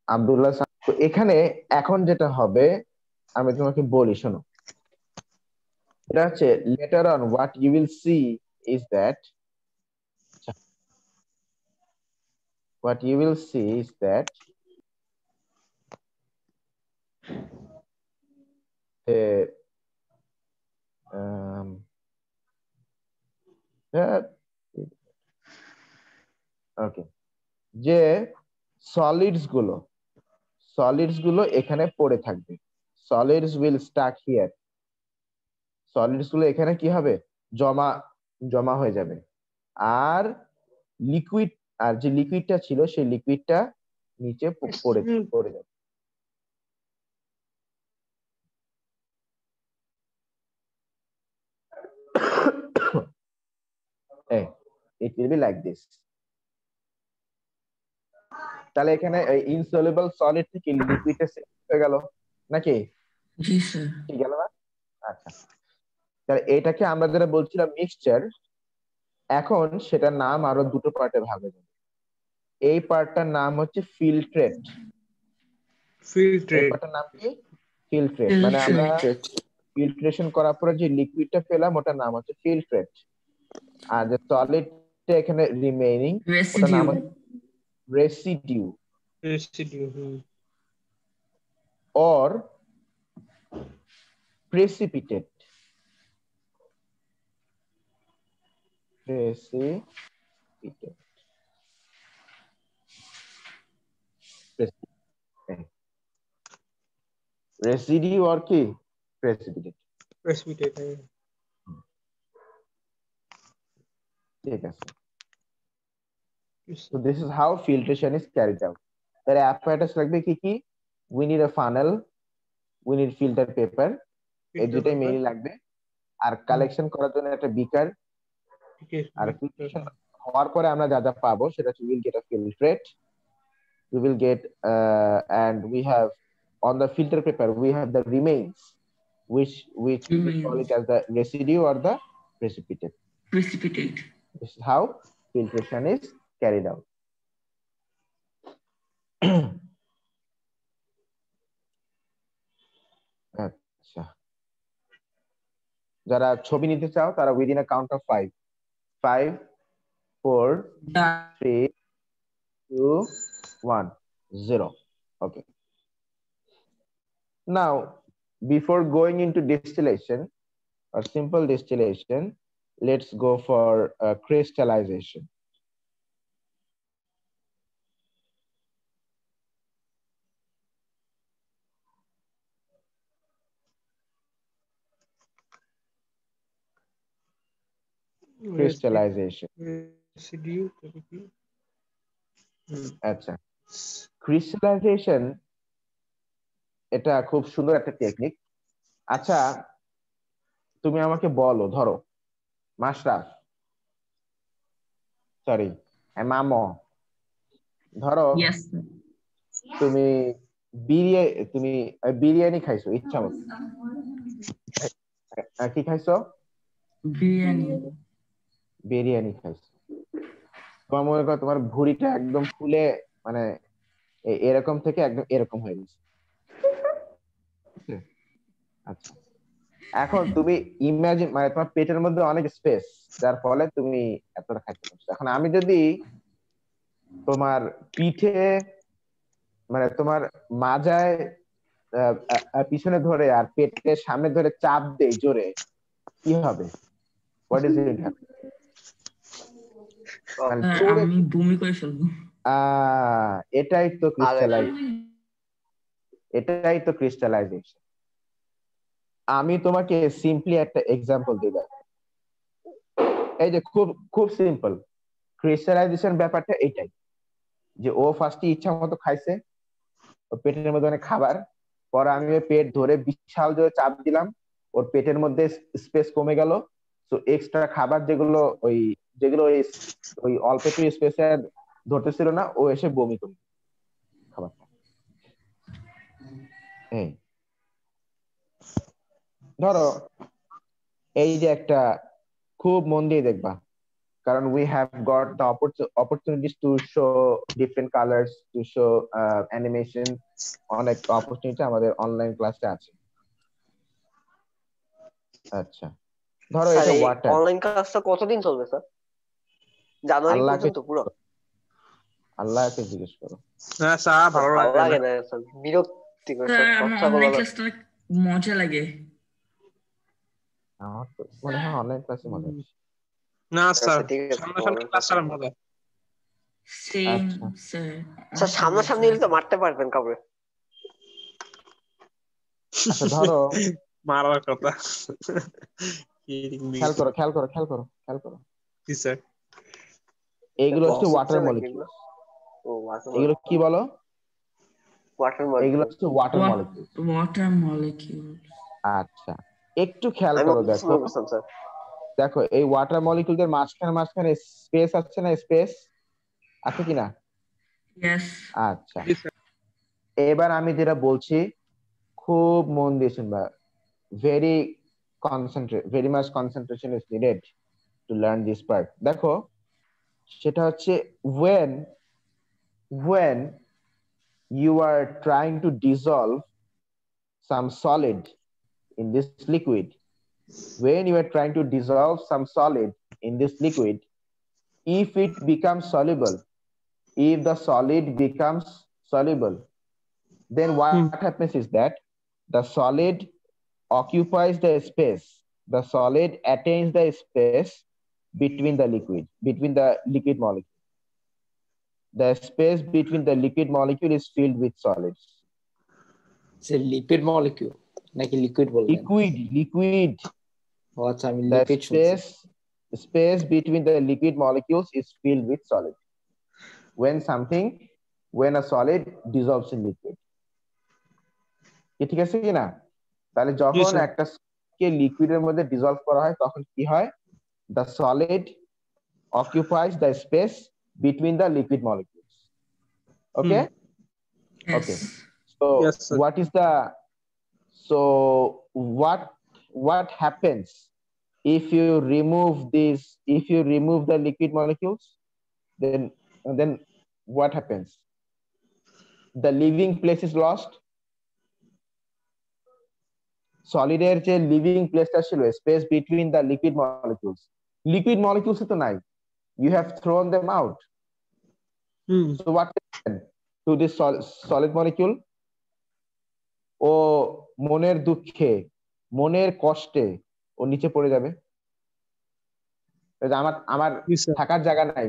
আব্দুল্লাহ তো এখানে এখন যেটা হবে আমি তোমাকে বলি, শোনো। এটা হচ্ছে letter on what you will see is that, what you will see is that the okay, যে সলিডস গুলো এখানে পড়ে থাকবে। Solids will stuck here, solids গুলো এখানে কি হবে, জমা জমা হয়ে যাবে। আর লিকুইড, আর যে লিকুইডটা ছিল সেই লিকুইডটা নিচে পড়ে পড়ে যাবে। it will be like this. তাহলে এখানে ইনসলিউবল সলিড থেকে লিকুইডে হয়ে গেল নাকি? জি স্যার। ঠিক গেল না? আচ্ছা, তাহলে এটাকে আমরা যেটা বলছিলাম মিক্সচার, এখন সেটার নাম আরো দুটো পার্টে ভাগ হয়ে যাবে। এই পার্টটার নাম হচ্ছে ফিল্ট্রেট। এই পার্টটার নাম কি? ফিল্ট্রেট। মানে আমরা ফিল্ট্রেশন করার পরে যে লিকুইডটা পেলাম ওটার নাম হচ্ছে ফিল্ট্রেট। আর যে সলিডটা এখানে রিমেইনিং ওটার নাম হচ্ছে residue or precipitate. Residue or কি? Precipitate. ঠিক আছে। So this is how filtration is carried out. তার apparatus লাগবে কি কি? We need a funnel, we need filter paper, এই দুটোই মেইনলি লাগবে। আর কালেকশন করার জন্য একটা বিকার। আর ফিল্ট্রেশন হওয়ার পরে আমরা যা যা পাবো সেটা হচ্ছে we'll get a filtrate, we will get and we have on the filter paper we have the remains which we call it as the residue or the precipitate. This is how filtration is carried out. আচ্ছা, যারা ছবি নিতে চাও তারা within a count of 5 5 4 3 2 1 0. Okay, now before going into distillation or simple distillation, let's go for crystallization. Crystallization. আচ্ছা, crystallisation এটা খুব সুন্দর একটা টেকনিক। আচ্ছা, তুমি আমাকে বলো, ধরো মাশরাফ, সরি মামো, ধরো তুমি বিরিয়ানি খাইছো ইচ্ছা মতো। কি খাইছো? বিরিয়ানি খাইছো। তোমার মনে করো তোমার ভুঁড়িটা একদম ফুলে মানে এরকম থেকে একদম এরকম হয়ে গেছে। আচ্ছা, এখন তুমি ইমাজিন, মানে তোমার পেটের মধ্যে অনেক স্পেস, যার ফলে তুমি এতটা খাইতে পারছো। এখন আমি যদি তোমার পিঠে, মানে তোমার মাজায় পিছনে ধরে আর পেটের সামনে ধরে চাপ দেই জোরে, কি হবে? What is it happen? আমি বমি করে ফেলবো। এটাই তো ক্রিস্টালাইজেশন। আমি তোমাকে সিম্পলি একটা এক্সাম্পল দিই। এই যে খুব খুব সিম্পল ক্রিস্টালাইজেশন ব্যাপারটা এটাই, যে ও ফার্স্টে ইচ্ছা মতো খাইছে, ওর পেটের মধ্যে অনেক খাবার, পরে আমি পেট ধরে বিশাল জোরে চাপ দিলাম, ওর পেটের মধ্যে স্পেস কমে গেল। তো এক্সট্রা খাবার যেগুলো ওই অল্প একটু স্পেসে ধরতেছিল না, ও এসে বমি করল খাবারটা। ধরো এই যে একটা, খুব মন দিয়ে দেখবা, কারণ we have got the opportunities to show different colors, to show animation, অনেক opportunity আমাদের অনলাইন ক্লাসে আছে। আচ্ছা, ধরো স্যার এটা এই ওয়াটার। অনলাইন ক্লাসটা কতদিন চলবে স্যার? জানুয়ারি আল্লাহকে পর্যন্ত পুরো? আল্লাহকে জিজ্ঞেস করো। হ্যাঁ স্যার স্যার ভালো ভালো লাগে লাগে না। না স্যার, বিরক্তিকর স্যার স্যার, আমার কথাগুলো অনলাইন ক্লাসটা মজা লাগে। আমার তো মনে হয় অনলাইন ক্লাসে মজা বেশি। না স্যার আচ্ছা ঠিক আছে, সামনাসামনি ক্লাস ছাড়া মজা। সেম আচ্ছা স্যার। স্যার সামনাসামনি হলে তো মারতে পারবেন কাউকে। আচ্ছা ধরো মারার কথা। খেয়াল করো খেয়াল করো খেয়াল করো খেয়াল করো, কি স্যার? এইগুলো হচ্ছে বস ওয়াটার হচ্ছে নাকি মলিকিউল। এগুলো? ও ওয়াটার এগুলো কি বলো? ওয়াটার এগুলো মলিকিউল। হচ্ছে ওয়াটার মলিকিউল। Water molecule. আচ্ছা একটু খেয়াল আমি করো, পছন্দ দেখো করতাম স্যার। দেখো এই ওয়াটার মলিকিউলদের মাঝখানে মাঝখানে স্পেস আছে না? স্পেস আছে কিনা? ইয়েস। আচ্ছা এবার আমি যেটা বলছি খুব মন দিয়ে শুনবা। very much concentration is needed to learn this part. দেখো সেটা হচ্ছে when you are trying to dissolve some solid in this liquid, when you are trying to dissolve some solid in this liquid, if it becomes soluble, if the solid becomes soluble, then what happens is that the solid occupies the space, the solid attains the space between the liquid molecule. The space between the liquid molecule is filled with solids. Say lipid molecule নাকি liquid বললেন? Liquid. ও আচ্ছা আমি The lipid শুনছি। space between the liquid molecules is filled with solid when a solid dissolves in liquid. ঠিক আছে কি না? তাহলে যখন একটা কে লিকুইডের মধ্যে ডিসলভ করা হয় তখন কি হয়? The solid occupies the space between the liquid molecules. Okay? Okay. So what happens if you remove the liquid molecules? Then what happens? The living place is lost. Solid এর যে লিভিং প্লেসটা ছিল, space between the liquid molecules তো নাই, you have thrown them out. So what happened to this solid molecule? ও মনের দুঃখে, মনের কষ্টে ও নিচে পড়ে যাবে। আমার থাকার জায়গা নাই,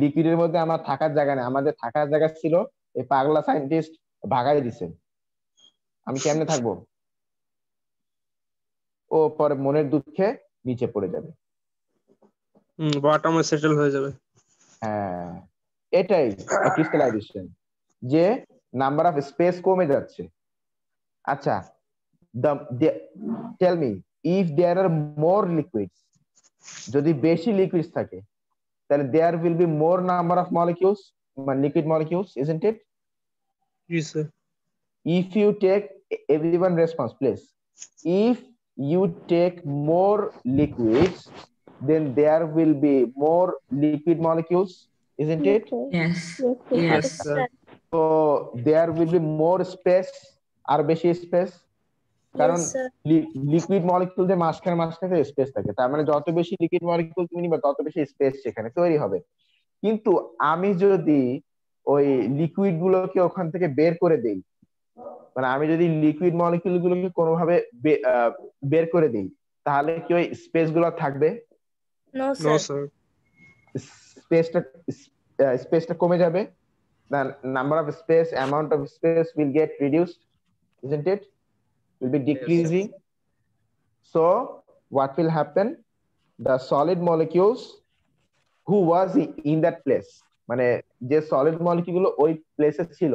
লিকুইডের মধ্যে আমার থাকার জায়গা নাই, আমাদের থাকার জায়গা ছিল, এই পাগলা সায়েন্টিস্ট ভাগাই দিছে, আমি কেমনে থাকবো? ও পরে মনের দুঃখে নিচে পড়ে যাবে, বটমে সেটেল হয়ে যাবে। হ্যাঁ এটাই ক্রিস্টালাইজেশন, যে নাম্বার অফ স্পেস কমে যাচ্ছে। আচ্ছা tell me, if there are more liquids, যদি বেশি লিকুইডস থাকে তাহলে there will be more number of molecules, মানে liquid molecules, isn't it? Yes sir. If you take, everyone response please, if you take more liquids then there will be more liquid molecules, isn't it? Yes. Yes. So there will be more space, আর বেশি space, কারণ liquid মলিকিউলদের মাঝখানে space থাকে, তার মানে যত বেশি liquid molecule তুমি নিবা তত বেশি স্পেস সেখানে তৈরি হবে। কিন্তু আমি যদি ওই লিকুইড গুলোকে ওখান থেকে বের করে দেই, মানে আমি যদি লিকুইড মলিকিউল গুলোকে কোনোভাবে বের করে দিই, তাহলে কি ওই স্পেস গুলো থাকবে? No sir. স্পেসটা কমে যাবে, the number of space, amount of space will get reduced, isn't it? Will be decreasing. Yes. So what will happen? The solid molecules who was in that place, মানে যে solid molecule গুলো ওই প্লেসে ছিল,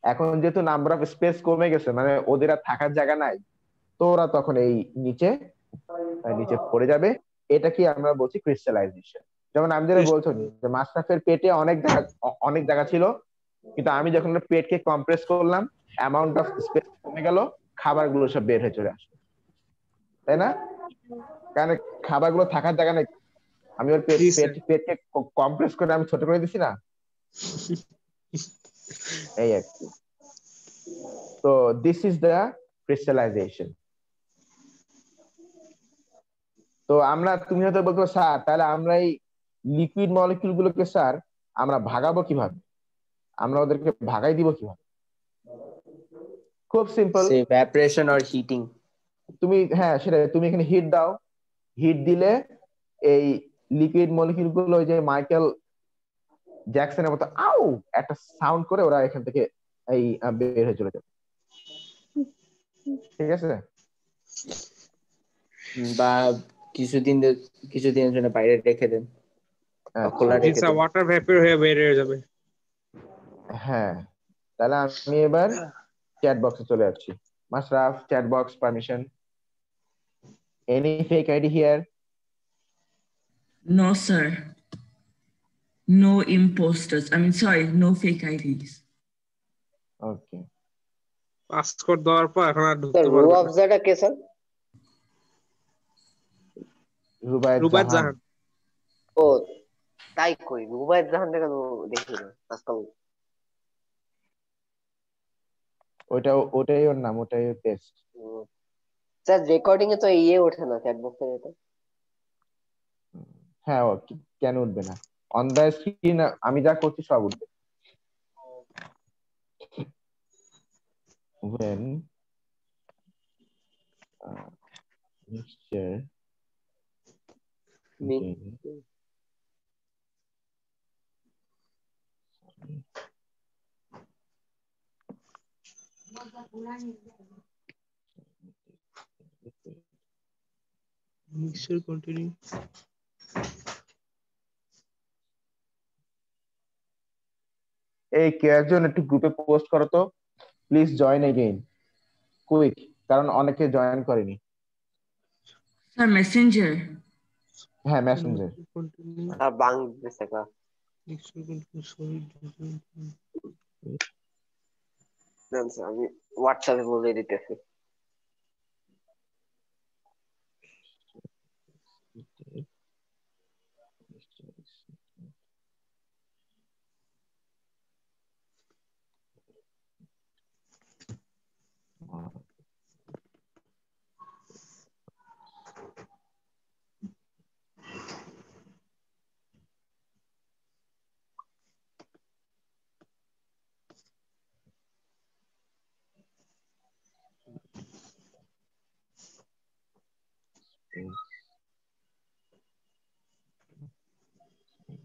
এখন যেহেতু নাম্বার অফ স্পেস কমে গেছে, মানে ওদের আর থাকার জায়গা নাই, তো ওরা তখন এই নিচে পড়ে যাবে। এটা কি আমরা বলছি ক্রিস্টালাইজেশন। যেমন আমি যেটা বলছি যে মাশরাফের পেটে অনেক জায়গা ছিল, কিন্তু আমি যখন পেটকে কম্প্রেস করলাম, অ্যামাউন্ট অফ স্পেস কমে গেল, খাবারগুলো সব বের হয়ে চলে আসলো, তাই না? কারণ খাবারগুলো থাকার জায়গা নেই, আমি ওর পেট জি, স্যার। পেটকে কম্প্রেস করে আমি ছোট করে দিছি না, এই আর কি। তো দিস ইজ দ্য ক্রিস্টালাইজেশন। তো তুমি হয়তো বলতো স্যার তাহলে আমরা এই লিকুইড মলিকিউল গুলোকে স্যার আমরা ভাগাবো কিভাবে, আমরা ওদেরকে ভাগাই দিব কিভাবে? খুব simple. Say evaporation or heating. হ্যাঁ সেটাই, তুমি এখানে হিট দাও, হিট দিলে এই লিকুইড মলিকিউল গুলো ওই যে মাইকেল জ্যাকসনের মতো আউ একটা সাউন্ড করে ওরা এখান থেকে এই বের হয়ে চলে যাবে। ঠিক আছে? বা কিছুদিনের জন্য বাইরে রেখে দেন, খোলা জি রেখে স্যার, দেন। ওয়াটার ভ্যাপর হয়ে বের হয়ে যাবে। হ্যাঁ, তাহলে আমি এবার চ্যাট বক্সে চলে যাচ্ছি। Mashraf, chat box permission. Any fake ID here? No, sir. No imposters. I mean, sorry, no fake IDs. Okay, passport দেওয়ার পর এখন আর স্যার ঢুকতে রু পারবে না। আফজাটা কে স্যার? রুবায়েত রুবায়েত জাহান। জাহান। ও তাই, কই রুবায়েত জাহানটা কেন দেখি না আজকাল? ওটাই ওর নাম, ওটাই ওর টেস্ট। স্যার রেকর্ডিং এ তো ওঠে না চ্যাট বক্সে এটা। হ্যাঁ, কেন উঠবে না? অন দ্য স্ক্রিন আমি যা করছি সব উঠবে। when mixture containing mixture continue. এই কেউ একজন একটু গ্রুপে পোস্ট করো তো, প্লিজ জয়েন এগেইন কুইক, কারণ অনেকে জয়েন করেনি। Sir, messenger. হ্যাঁ, মেসেঞ্জার। কন্টিনিউ আর বাংলাদেশ একটা মিক্সচার কন্টিনিউ সলিড। দেন স্যার, আমি হোয়াটসঅ্যাপে বলে দিতেছি।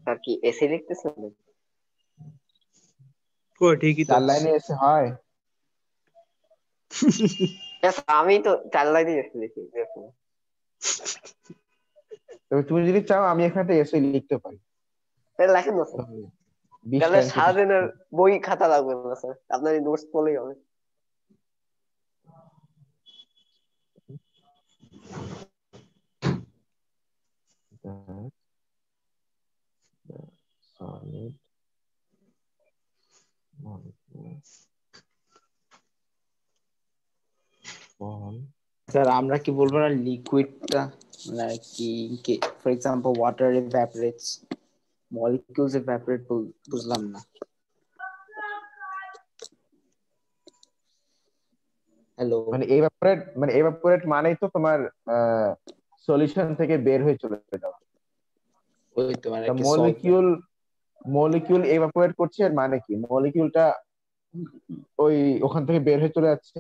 স্যার কি এসে লিখতেছেন? ও ঠিকই তো। 4 লাইনে এসে হয়? আমি তো 4 লাইনে এসে লিখি। তবে তুমি যদি চাও আমি এখানে এসে লিখতে পারি। তাহলে লেখেন না স্যার, 20 তাহলে লাইন 25 সারাদিনের বই খাতা লাগবে না স্যার, আপনার নোটস পড়লেই হবে। that the solid molecule form sir আমরা কি বলবো না লিকুইডটা মানে কি for example water evaporates, molecules evaporate, বুঝলাম না। হ্যালো, এভাপোরেট মানেই তো তোমার সলিউশন থেকে বের হয়ে চলে যাওয়া। ওই তো মানে কি মলিকিউল এভাপোরেট করছে, এর মানে কি মলিকিউলটা ওখান থেকে বের হয়ে চলে যাচ্ছে,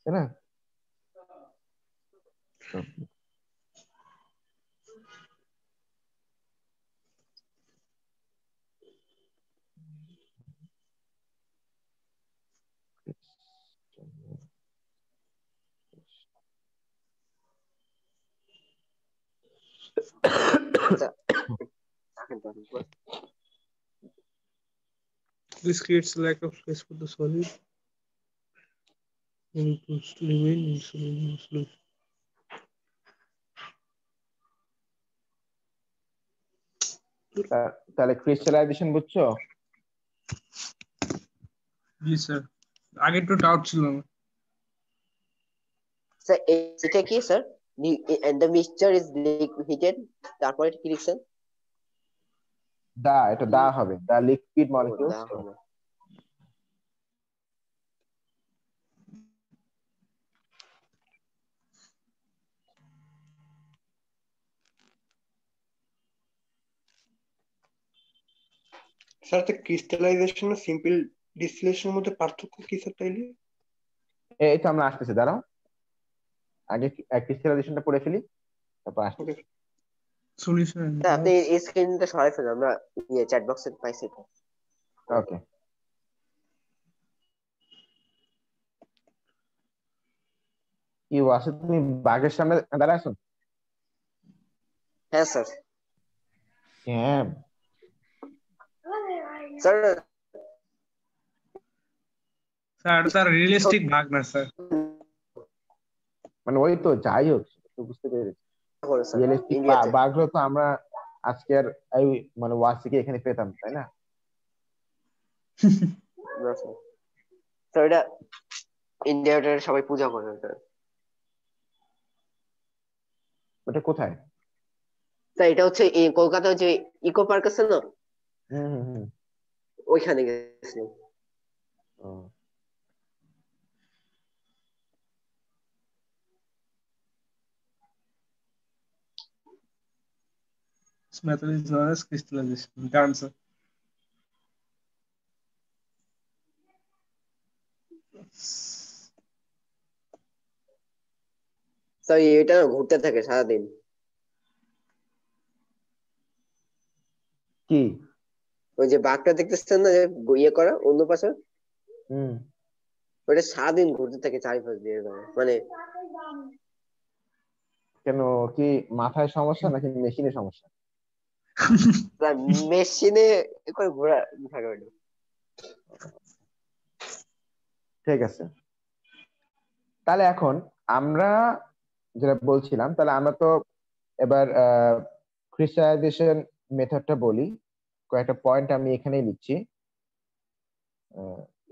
তাই না? This creates a lack of space for the solid molecules to remain in solution. তাহলে ক্রিস্টালাইজেশন বুঝছো? জি স্যার, আগে একটু ডাউট ছিল আমার। স্যার এটা কি sir? and the mixture is heated, তারপরে কি লিখছেন? এটা দা হবে, দা লিকুইড ও, মলিকিউলস। দা হবে। স্যার তো ক্রিস্টালাইজেশন আর সিম্পল ডিস্টিলেশনের মধ্যে পার্থক্য কি স্যার তাইলে? এই তো আমরা আসতেছি, দাঁড়াও আগে ক্রিস্টালাইজেশনটা পড়ে ফেলি, তারপর আসতেছি। সলিউশন আপনি এই স্ক্রিনটা সরাই ফেলুন, আমরা চ্যাট বক্সে পাইছি তো। ওকে, কি আছে, তুমি বাঘের সামনে দাঁড়ায় আছো? হ্যাঁ স্যার। হ্যাঁ, স্যার স্যার তার রিয়েলিস্টিক ভাগ না স্যার। মানে ওই তো যাই হোক, তো বুঝতে পেরেছি। স্যার রিয়েলিস্টিক ইন্ডিয়াতে। বাঘগুলো তো আমরা আজকের এই মানে ওয়াসিকে এখানে পেতাম, তাই না? না স্যার, স্যার এটা ইন্ডিয়াতে সবাই পূজা করে স্যার। ওটা কোথায়? স্যার এটা হচ্ছে এই কলকাতায় যে ইকো পার্ক আছে না, হুম হুম হুম। ওইখানে গেছিলাম। ও, Metal is known as crystallization. Done, sir. Sir এটা না ঘুরতে থাকে সারাদিন। কি? ওই যে বাঘটা দেখতেছেন না, যে ইয়ে করা অন্য পাশে, হুম, ওটা সারাদিন ঘুরতে থাকে চারিপাশ দিয়ে এভাবে। মানে কেন, কি মাথায় সমস্যা নাকি মেশিনের সমস্যা? মেশিনে করে ঘোরা থাকে ওটা। ঠিক আছে, তাহলে এখন আমরা যেটা বলছিলাম, তাহলে আমরা তো এবার ক্রিস্টালাইজেশন মেথডটা বলি। কয়েকটা পয়েন্ট আমি এখানেই লিখছি।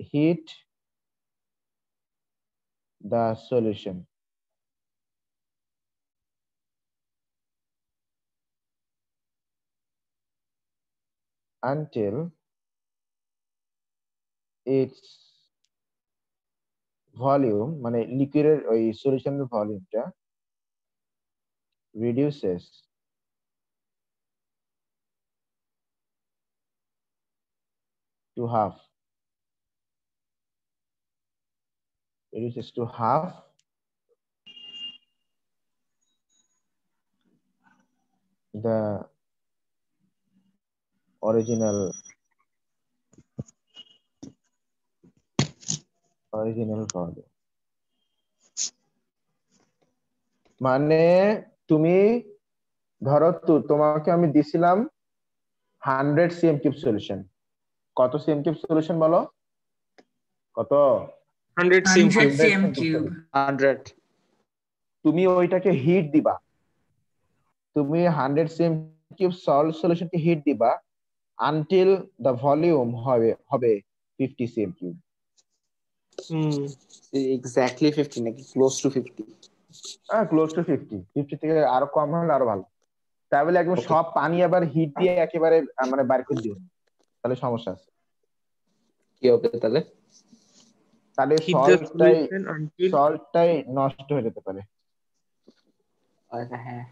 Heat the solution, until its volume, মানে লিকুইডের ওই সলিউশনের ভলিউমটা reduces to half, the original volume। মানে তুমি ধরো, তোমাকে আমি দিছিলাম 100 cm কিউব সলিউশন। কত cm কিউব সলিউশন বলো? কত? 100 100 cm. cm cube. 100 তুমি ওইটাকে হিট দিবা, তুমি 100 cm কিউব সল্ট সলিউশনকে হিট দিবা আনটিল দ্য ভলিউম হবে 50 cm কিউব। exactly 50 নাকি close to 50? ক্লোজ টু 50 থেকে আরো কম হলে আরো ভালো। তাই বলে একদম Okay. সব পানি আবার হিট দিয়ে একেবারে মানে বাইর করে দিও না, তাহলে সমস্যা আছে। কি হবে তাহলে? তাহলে Heat the solution until সল্টটাই নষ্ট হয়ে যেতে পারে। হ্যাঁ,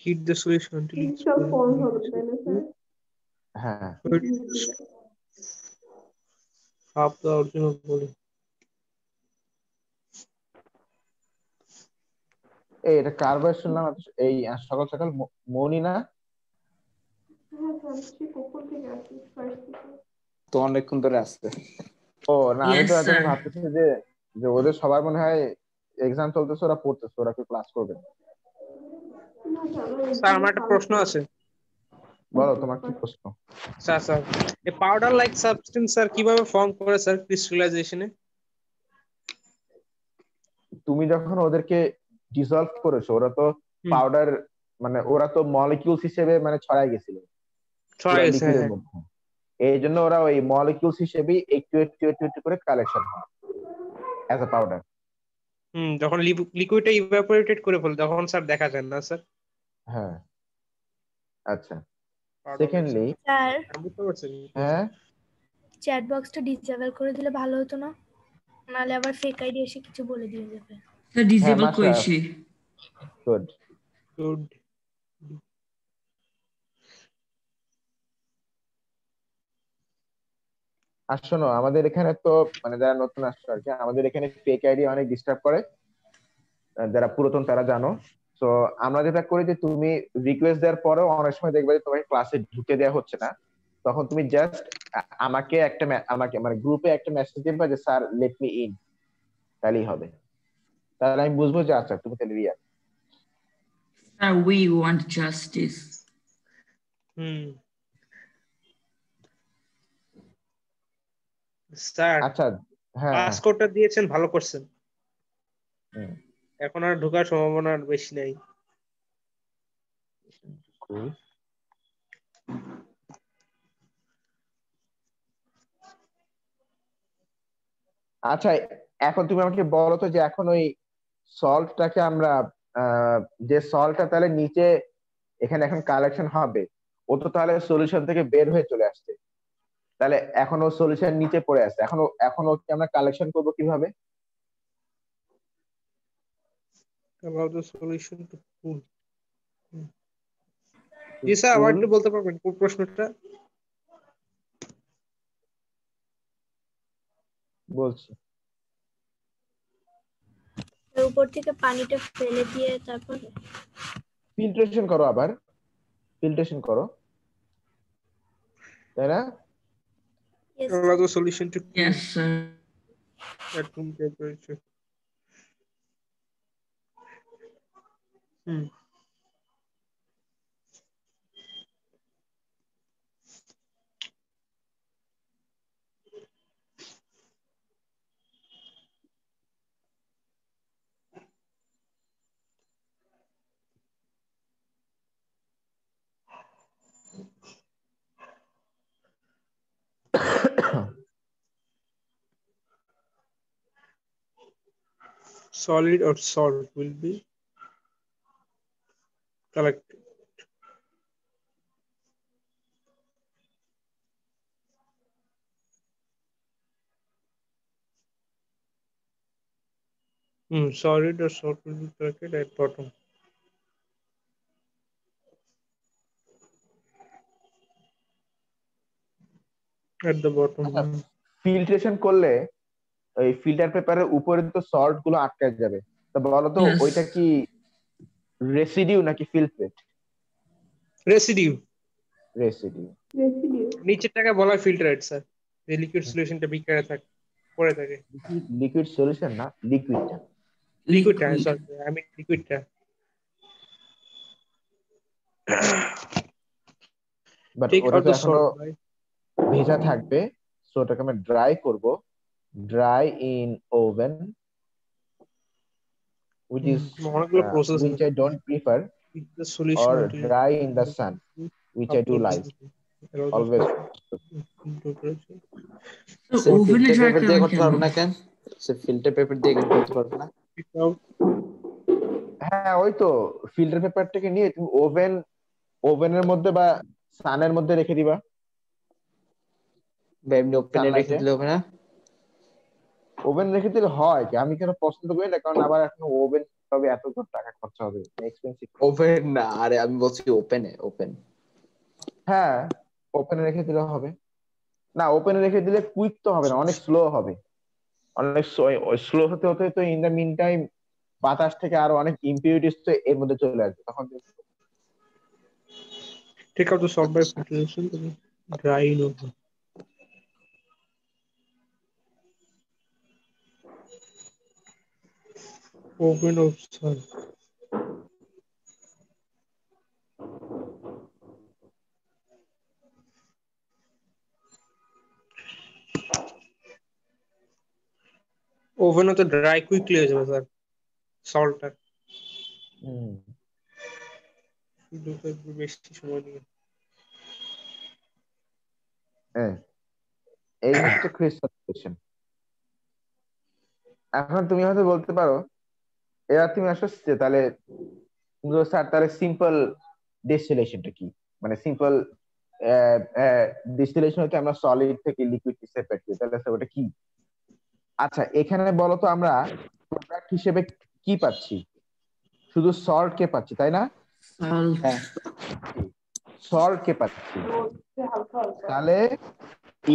heat the solution until it's সব ফর্ম হবে তাই না স্যার? হ্যাঁ, half the original volume. এটা কার বয়স শুনলাম এই সকাল সকাল? মৌনি না? হ্যাঁ স্যার, সে কখন থেকে আসি ফার্স্ট থেকে। তো অনেকক্ষণ ধরে আসছে। ও না, আমি Yes, তো এখন sir. ভাবতেছি যে যে ওদের সবার মনে হয় এক্সাম চলতেছে, ওরা পড়তেছে, ওরা কি ক্লাস করবে? না স্যার, স্যার আমার একটা প্রশ্ন আছে। বলো, তোমার কি প্রশ্ন? স্যার এই পাউডার লাইক সাবস্টেন্স স্যার কিভাবে ফর্ম করে স্যার ক্রিস্টালাইজেশনে? তুমি যখন ওদেরকে ডিসলভ করেছো, ওরা তো পাউডার, মানে ওরা তো মলিকিউলস হিসেবে মানে ছড়াই গেছিল ছড়াই গেছে, লিকুইডের হ্যাঁ। মধ্যে। এই জন্য ওরা ওই মলিকিউলস হিসেবে একটু একটু একটু একটু করে কালেকশন হয় অ্যাজ আ পাউডার। যখন লিকুইডটা ইভাপোরেটেড করে ফেলে তখন স্যার দেখা যায় না স্যার। হ্যাঁ আচ্ছা Pardon, সেকেন্ডলি স্যার বুঝতে পারছেন? হ্যাঁ চ্যাট বক্সটা ডিসেবল করে দিলে ভালো হতো না, নাহলে আবার ফেক আইডি এসে কিছু বলে দিয়ে যাবে। So disable Masha. করেছি। Good Good. আর শোনো আমাদের এখানে তো মানে যারা নতুন আসছে আর কি আমাদের এখানে ফেক আইডি অনেক ডিস্টার্ব করে, যারা পুরাতন তারা জানো। তো আমরা যেটা করি যে তুমি রিকোয়েস্ট দেওয়ার পরেও অনেক সময় দেখবে যে তোমাকে ক্লাসে ঢুকে দেওয়া হচ্ছে না, তখন তুমি জাস্ট আমাকে মানে গ্রুপে একটা মেসেজ দিবা যে স্যার লেট মি ইন, তাহলেই হবে। তাহলে আমি বুঝবো যে আচ্ছা তুমি তাহলে Riya. Sir, we want justice. Sir আচ্ছা হ্যাঁ পাসকোডটা দিয়েছেন, ভালো করছেন। হুম, এখন আর ঢোকার সম্ভাবনা আর বেশি নাই। cool. আচ্ছা এখন তুমি আমাকে বলো তো যে এখন ওই সল্টটাকে আমরা যে সল্টটা তাহলে নিচে এখানে এখন কালেকশন হবে, ও তো তাহলে সলিউশন থেকে বের হয়ে চলে আসছে, তাহলে এখন ও সলিউশন নিচে পড়ে আছে, এখন ওকে আমরা কালেকশন করবো কিভাবে? About the solution to pool. G sir আবার একটু বলতে পারবেন কোন প্রশ্নটা? বলছি এর উপর থেকে পানিটা ফেলে দিয়ে তারপর ফিল্ট্রেশন করো, আবার ফিল্ট্রেশন করো, তাই না? Yes, About the solution to pool Yes, sir. at room temperature. Solid or salt will be collected. Solid or salt will be collected at bottom. At the bottom. Filtration করলে ওই filter পেপারের উপরে তো salt গুলো আটকে যাবে, তো বলো তো Yes. ওইটা কি রেসিডিউ নাকি ফিল্ট্রেট? Residue. রেসিডিউ। নিচেরটাকে বলা ফিল্টারেট স্যার, যে লিকুইড সলিউশনটা বিক্রিয়া থাকে পড়ে থাকে। লিকুইড সলিউশন না, লিকুইডটা। লিকুইডটা সরি আমি লিকুইডটা। বাট Take ওটা out তো the এখনো salt, right? ভেজা থাকবে, সো ওটাকে আমরা ড্রাই করব, dry in oven, which is অনেকগুলো process which I don't prefer, the solution or until dry in the sun, which I do like always. So oven filter is paper দিয়ে করতে পারবো কেন? না কেন? ফিল্টার পেপার দিয়ে কেন করতে পারবো না? হ্যাঁ ওই তো ফিল্টার পেপারটাকে নিয়ে তুমি ওভেনের মধ্যে বা সানের মধ্যে রেখে দিবা, বা এমনি ওপেনে রেখে দিলে হবে না? ওভেন রেখে দিলে হয় কি, আমি কেন পছন্দ করি না, কারণ আবার এখন ওভেন তবে এত টাকা খরচা হবে, এক্সপেন্সিভ। ওপেন না, আরে আমি বলছি ওপেনে, ওপেন। হ্যাঁ ওপেনে রেখে দিলে হবে, না ওপেনে রেখে দিলে কুইক তো হবে না, অনেক স্লো হবে, অনেক স্লো হতে হতে তো ইন দ্য মিন টাইম বাতাস থেকে আরো অনেক ইম্পিউরিটিস তো এর মধ্যে চলে আসবে, তখন Take out the salt by filtration, dry in oven. Oven of salt. ওভেনে তো ড্রাই কুইকলি হয়ে যাবে স্যার সল্টটা, বেশি সময় নিয়ে। এই হচ্ছে ক্রিস্টাল। এখন তুমি হয়তো বলতে পারো এবার তুমি আসো তাহলে স্যার তাহলে সিম্পল ডিস্টিলেশনটা কি, মানে সিম্পল ডিস্টিলেশন হচ্ছে আমরা সলিড থেকে লিকুইড সেপারেট করি, তাহলে স্যার ওটা কি? আচ্ছা এখানে বলো তো আমরা প্রোডাক্ট হিসেবে কি পাচ্ছি? শুধু সল্ট কে পাচ্ছি তাই না? Salt. হ্যাঁ সল্ট কে পাচ্ছি। তাহলে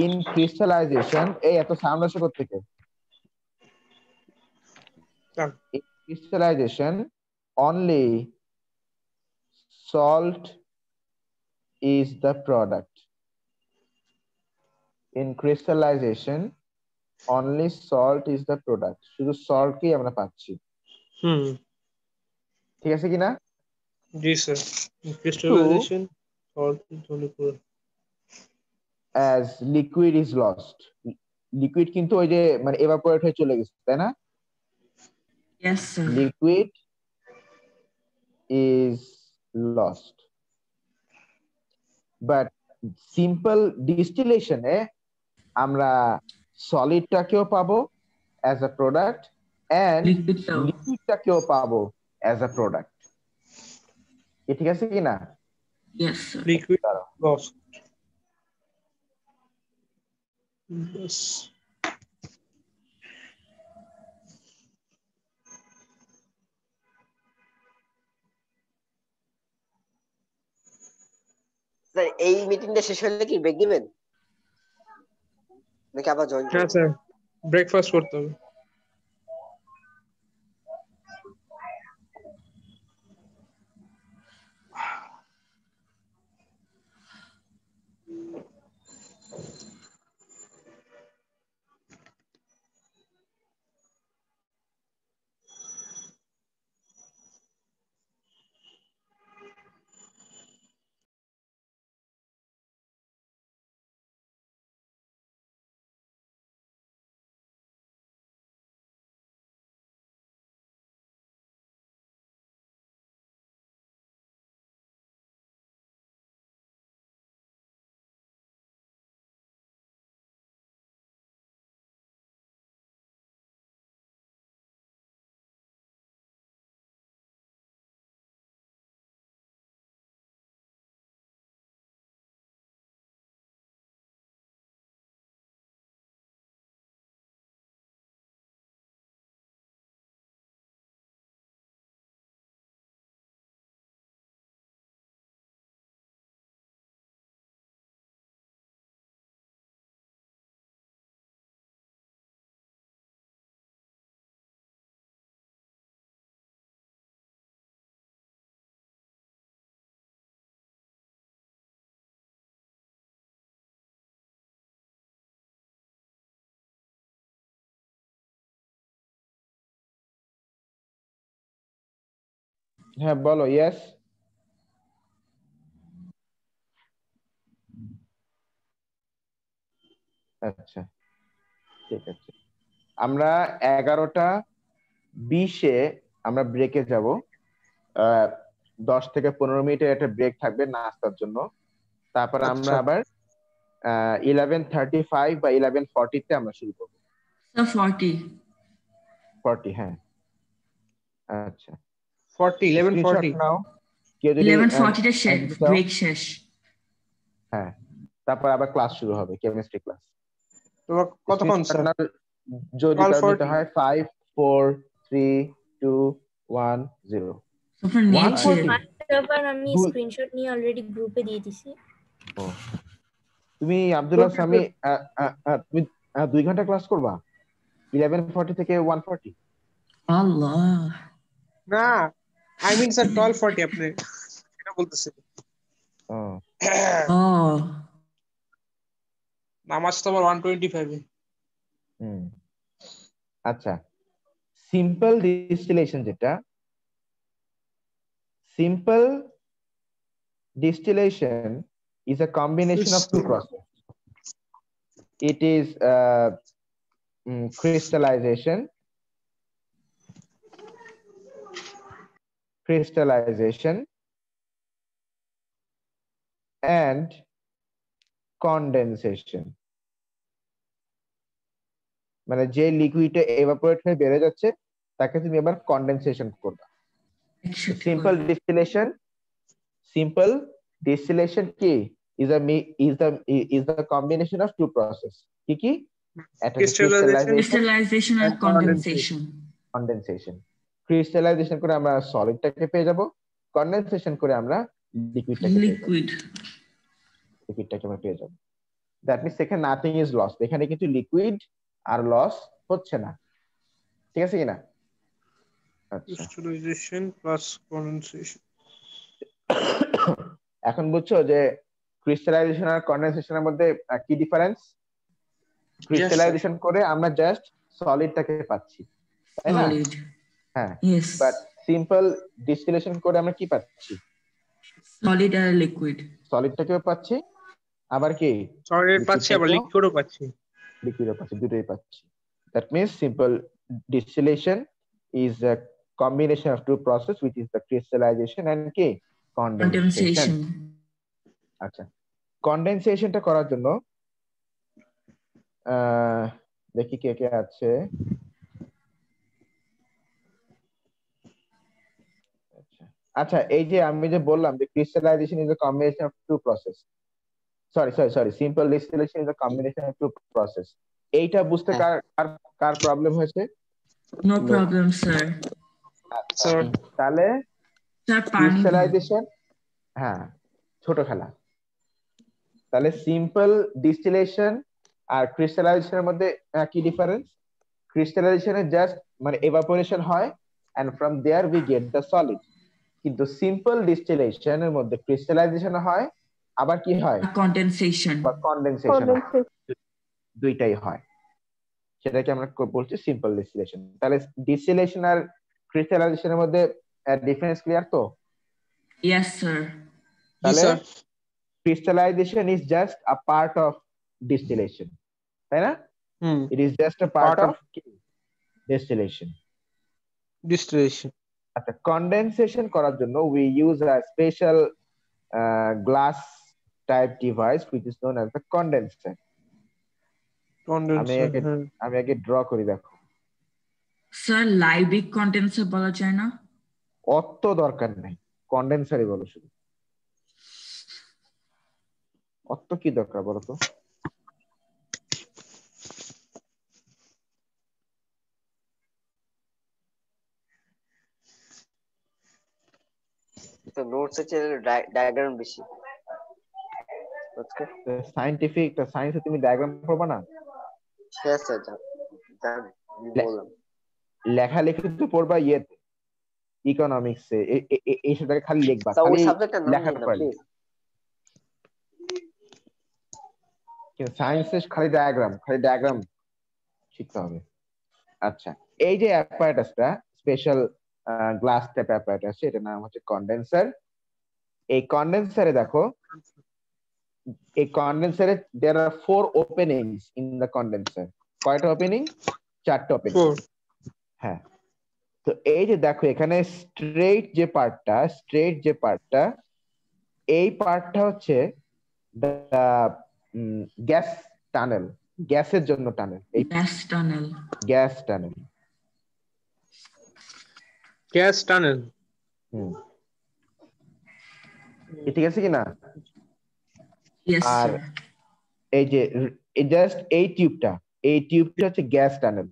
ইন ক্রিস্টালাইজেশন, এই এত সাউন্ড আসে কোত্থেকে? In crystallization only salt is the product. In crystallization only salt is the product. শুধু সল্ট কেই আমরা পাচ্ছি, ঠিক আছে কিনা? জি স্যার। ক্রিস্টালাইজেশন সল্ট ধরে পুরো as liquid is lost, liquid কিন্তু ওই যে মানে এভাপোরেট হয়ে চলে গেছে তাই না? Yes, sir. Liquid is lost, but simple ডিস্টিলেশনে আমরা সলিডটাকেও পাবো as a product and Liquid টাও। লিকুইডটাকেও পাবো as a product, ঠিক আছে কিনা? Yes, sir. Liquid loss. Yes. Sir এই মিটিংটা শেষ হলে কি ব্রেক দিবেন নাকি আবার জয়েন হ্যাঁ স্যার, ব্রেকফাস্ট করতে হবে। হ্যাঁ বলো। ইয়েস, আচ্ছা ঠিক আছে। আমরা 11:20 আমরা ব্রেকে যাব। 10 থেকে 15 মিনিটের একটা ব্রেক থাকবে নাস্তার জন্য। তারপর আমরা আবার 11:35 বা 11:40 তে আমরা শুরু করবো। Sir, 40. 40, হ্যাঁ আচ্ছা 40 স্ক্রিনশট 11:40 নাও। কেউ যদি 11:40 তে শেষ, একদম চাও, ব্রেক শেষ। হ্যাঁ তারপর আবার ক্লাস শুরু হবে, কেমিস্ট্রি ক্লাস। তোমার কতক্ষণ স্যার? যদি 12:40 কারো দিতে হয় 5 4 3 2 1 0। আপনার নিয়েছে। 140? আবার আমি স্ক্রিনশট নিয়ে অলরেডি গ্রুপে দিয়ে দিছি। তুমি আব্দুল্লাহ সামি তুমি 2 ঘন্টা ক্লাস করবা 11:40 থেকে 1:40? আল্লাহ, না আই মিন স্যার 12:40 আপনি এটা বলতেছেন। ও নামাজ তো আবার 125 এ। আচ্ছা সিম্পল ডিস্টিলেশন যেটা, simple distillation is a combination of two processes. It is crystallization and condensation. মানে যে লিকুইডে এভাপোরেট হয়ে বের হয়ে যাচ্ছে তাকে তুমি এবার কন্ডেনসেশন করবা। একসাথে সিম্পল করে। ডিস্টিলেশন কি is the combination of two process কি একটা Crystallization and condensation. Condensation. Crystallisation করে আমরা সলিডটাকে পেয়ে যাব, কন্ডেনসেশন করে আমরা লিকুইডটাকে আমরা পেয়ে যাব। দ্যাট মিন্স এখানে নাথিং ইজ লস্ট, এখানে কিছু লিকুইড আর লস হচ্ছে না, ঠিক আছে কিনা? Crystallisation plus condensation. এখন বুঝছো যে ক্রিস্টালাইজেশন আর কন্ডেনসেশনের মধ্যে কি ডিফারেন্স? ক্রিস্টালাইজেশন করে আমরা জাস্ট সলিডটাকে পাচ্ছি, তাই না? হ্যাঁ, বাট সিম্পল ডিস্টিলেশন করে আমরা কি পাচ্ছি? সলিড আর লিকুইড। সলিডটাকেও পাচ্ছি, আবার কি সলিড পাচ্ছি, আবার লিকুইডও পাচ্ছি, দুটোই পাচ্ছি। That means simple distillation is a combination of two process which is the crystallization and কি condensation. আচ্ছা, কন্ডেনসেশনটা করার জন্য দেখি কে কে আছে। আচ্ছা, এই যে আমি যে বললাম যে crystallization is a combination of two process, sorry simple distillation is a combination of two process, এইটা বুঝতে কার প্রবলেম হয়েছে? No problem sir. তাহলে ক্রিস্টালাইজেশন, হ্যাঁ ছোট খেলা। তাহলে সিম্পল ডিস্টিলেশন আর ক্রিস্টালাইজেশনের মধ্যে কি ডিফারেন্স? ক্রিস্টালাইজেশনে জাস্ট মানে এভাপোরেশন হয় and from there we get the solid, কিন্তু সিম্পল ডিস্টিলেশনের মধ্যে ক্রিস্টালাইজেশন হয় আবার কি হয়? কন্ডেনসেশন দুইটাই হয়, সেটাকে আমরা বলছি সিম্পল ডিস্টিলেশন। তাহলে ডিস্টিলেশন আর ক্রিস্টালাইজেশনের মধ্যে ডিফারেন্স ক্লিয়ার তো? Yes sir. তাহলে crystallization is just a part of distillation, তাই না? It is just a part of distillation. আচ্ছা, কন্ডেনসেশন করার জন্য we use a special glass type device which is known as the condenser. আমি আগে draw করি, দেখো স্যার লাইবিক কন্ডেন্সার বলা যায় না? অত দরকার নাই, কন্ডেন্সারই বলো শুধু, অত কি দরকার বলো তো? তো নোটস এর চেয়ে ডায়াগ্রাম বেশি। সায়েন্টিফিক তো সায়েন্সে তুমি ডায়াগ্রাম পড়বা না? হ্যাঁ স্যার, জানি বললাম। লেখালেখি তো পড়বা ইয়েতে, ইকোনমিক্সে, এই সবটাকে খালি লিখবা, ওই খালি সাবজেক্টটা নাম লেখার না পারবে। প্লিজ। কিন্তু সায়েন্সে খালি ডায়াগ্রাম শিখতে হবে। আচ্ছা, এই যে অ্যাপারেটাসটা স্পেশাল গ্লাস টাইপ অ্যাপারেটাস, এটার নাম হচ্ছে কন্ডেন্সার। এই কন্ডেন্সারে দেখো, এই কন্ডেন্সারে there are 4 openings in the condenser. কয়টা ওপেনিং? 4টা ওপেনিং। হ্যাঁ, তো এই যে দেখো এখানে স্ট্রেট যে পার্টটা এই পার্টটা হচ্ছে গ্যাস টানেল, গ্যাসের জন্য টানেল, এই গ্যাস টানেল। ঠিক আছে কিনা? আর এই যে জাস্ট এই টিউবটা হচ্ছে গ্যাস টানেল,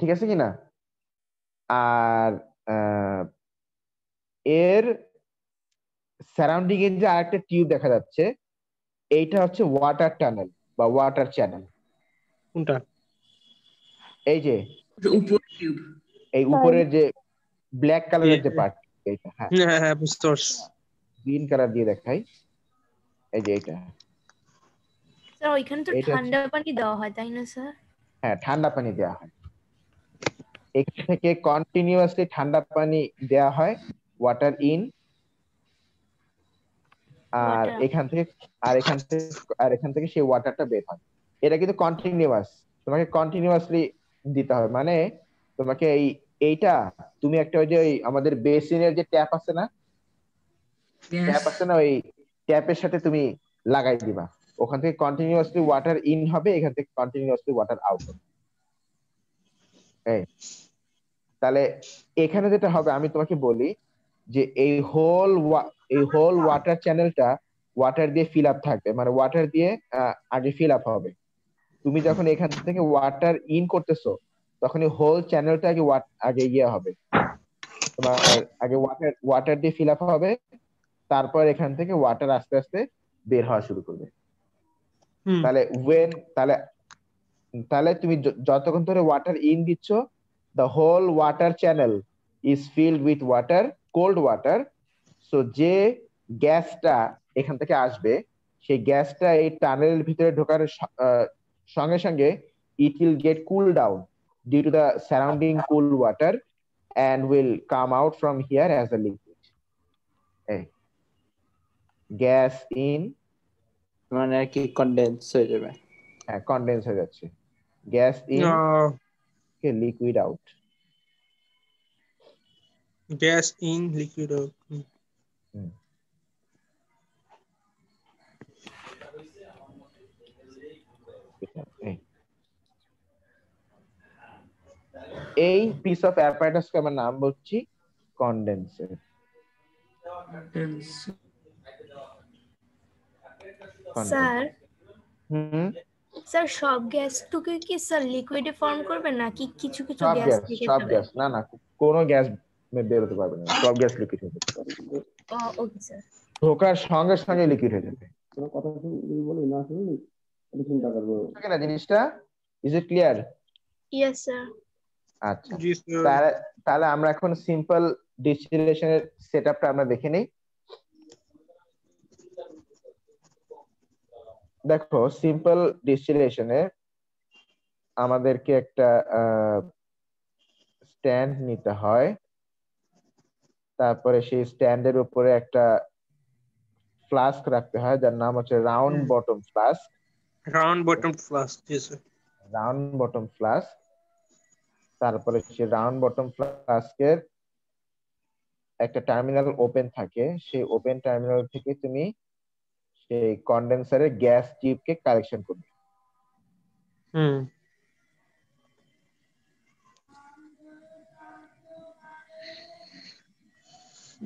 ঠিক আছে কিনা? আর এর সারাউন্ডিং এর যে আরেকটা টিউব দেখা যাচ্ছে, এইটা হচ্ছে ওয়াটার টানেল বা ওয়াটার চ্যানেল। কোনটা? এই যে এই উপরের যে ব্ল্যাক কালারের যে পার্ট, এইটা। হ্যাঁ বুঝতে পারছি। গ্রিন কালার দিয়ে দেখাই, এই যে এইটা। স্যার ওইখানে তো ঠান্ডা পানি দেওয়া হয় তাই না স্যার? হ্যাঁ, ঠান্ডা পানি দেওয়া হয়, এখান থেকে কন্টিনিউয়াসলি ঠান্ডা পানি দেওয়া হয়, ওয়াটার ইন, আর এখান থেকে সেই ওয়াটারটা বের হয়। এটা কিন্তু কন্টিনিউয়াস, তোমাকে কন্টিনিউয়াসলি দিতে হবে। মানে তোমাকে এইটা তুমি একটা ওই যে আমাদের বেসিনের যে ট্যাপ আছে না, ওই ট্যাপের সাথে তুমি লাগাই দিবা, ওখান থেকে কন্টিনিউয়াসলি ওয়াটার ইন হবে, এখান থেকে কন্টিনিউয়াসলি ওয়াটার আউট হবে। তাহলে এখানে যেটা হবে আমি তোমাকে বলি যে এই হোল ওয়াটার চ্যানেলটা ওয়াটার দিয়ে ফিল আপ থাকবে, মানে ওয়াটার দিয়ে আগে ফিল আপ হবে। তুমি যখন এখান থেকে ওয়াটার ইন করতেছো তখন এই হোল চ্যানেলটা আগে ইয়ে হবে, তোমার আগে ওয়াটার দিয়ে ফিল আপ হবে, তারপর এখান থেকে ওয়াটার আস্তে আস্তে বের হওয়া শুরু করবে। তাহলে তাহলে তাহলে তুমি যতক্ষণ ধরে ওয়াটার ইন দিচ্ছ, the whole water channel is filled with water, cold water. So যে গ্যাসটা এখান থেকে আসবে সেই গ্যাসটা এই টানেলের ভিতরে ঢোকার সঙ্গে সঙ্গে it will get cooled down due to the surrounding cool water and will come out from here as a liquid. Gas in মানে আর কি কনডেন্স হয়ে যাবে। হ্যাঁ, কনডেন্স হয়ে যাচ্ছে। Gas in liquid out. Gas in liquid out. এই piece of অ্যাপারেটাসকে আমরা নাম বলছি কনডেন্সার। স্যার স্যার সব গ্যাসটুকু কি স্যার লিকুইডে ফর্ম করবে নাকি কিছু কিছু গ্যাস থেকে সব গ্যাস না কোনো গ্যাস বের হতে পারবে না, সব গ্যাস লিকুইড হয়ে যাবে। Okay sir. ঢোকার সঙ্গে সঙ্গে লিকুইড হয়ে যাবে। কথা বলি না শুনলি চিন্তা করব কেন জিনিসটা? Is it clear? Yes sir. আচ্ছা, তাহলে আমরা এখন সিম্পল ডিস্টিলেশনের সেটআপটা আমরা দেখে নেই। দেখো, সিম্পল ডিস্টিলেশনে আমাদেরকে একটা স্ট্যান্ড নিতে হয়, তারপরে সেই স্ট্যান্ডের উপরে একটা ফ্লাস্ক রাখতে হয় যার নাম হচ্ছে round bottom flask. Round bottom flask, জি স্যার। Round bottom flask. তারপরে সেই রাউন্ড বটম ফ্লাস্কের একটা টার্মিনাল ওপেন থাকে, সেই ওপেন টার্মিনাল থেকে তুমি সেই কন্ডেন্সারের গ্যাস টিউবকে কালেকশন করবে।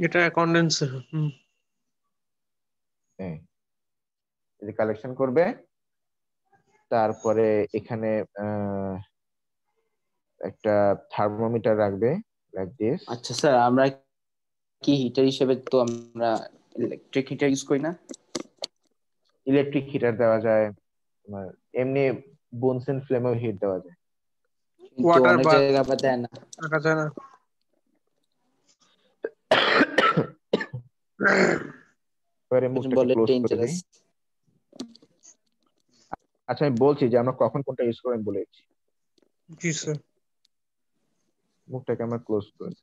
এটা কন্ডেন্সার। এই কালেকশন করবে, তারপরে এখানে একটা থার্মোমিটার রাখবে লাইক দিস। আচ্ছা স্যার, আমরা কি হিটার হিসেবে তো আমরা ইলেকট্রিক হিটার ইউজ করি না? ইলেকট্রিক হিটার দেওয়া যায়, এমনি বুনসেন ফ্লেমেও হিট দেওয়া যায়। ওয়াটার অনেক জায়গায় আবার দেয় না। রাখা যায় না। আচ্ছা, আমি বলছি যে আমরা কখন কোনটা ইউজ করব বলেছি। জি স্যার। মুখটাকে আমরা ক্লোজ করি।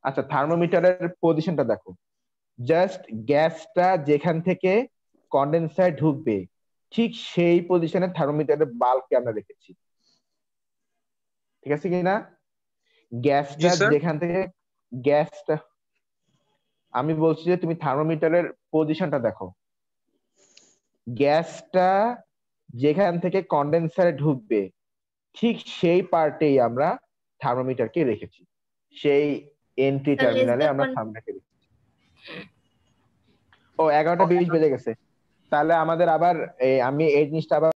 আচ্ছা, থার্মোমিটারের পজিশনটা দেখো। জাস্ট গ্যাসটা যেখান থেকে কন্ডেন্সার ঢুকবে ঠিক সেই পজিশনে থার্মোমিটারের বাল্বকে আমরা রেখেছি, ঠিক আছে কিনা? গ্যাসটা যেখান থেকে আমি বলছি যে তুমি থার্মোমিটারের পজিশনটা দেখো। গ্যাসটা যেখান থেকে কন্ডেন্সারে ঢুকবে ঠিক সেই পার্টেই আমরা থার্মোমিটারকে রেখেছি, সেই এন্ট্রি টার্মিনালে আমরা থার্মোমিটারকে রেখেছি। 11:20 বেজে গেছে। তাহলে আমাদের আবার আমি এই জিনিসটা আবার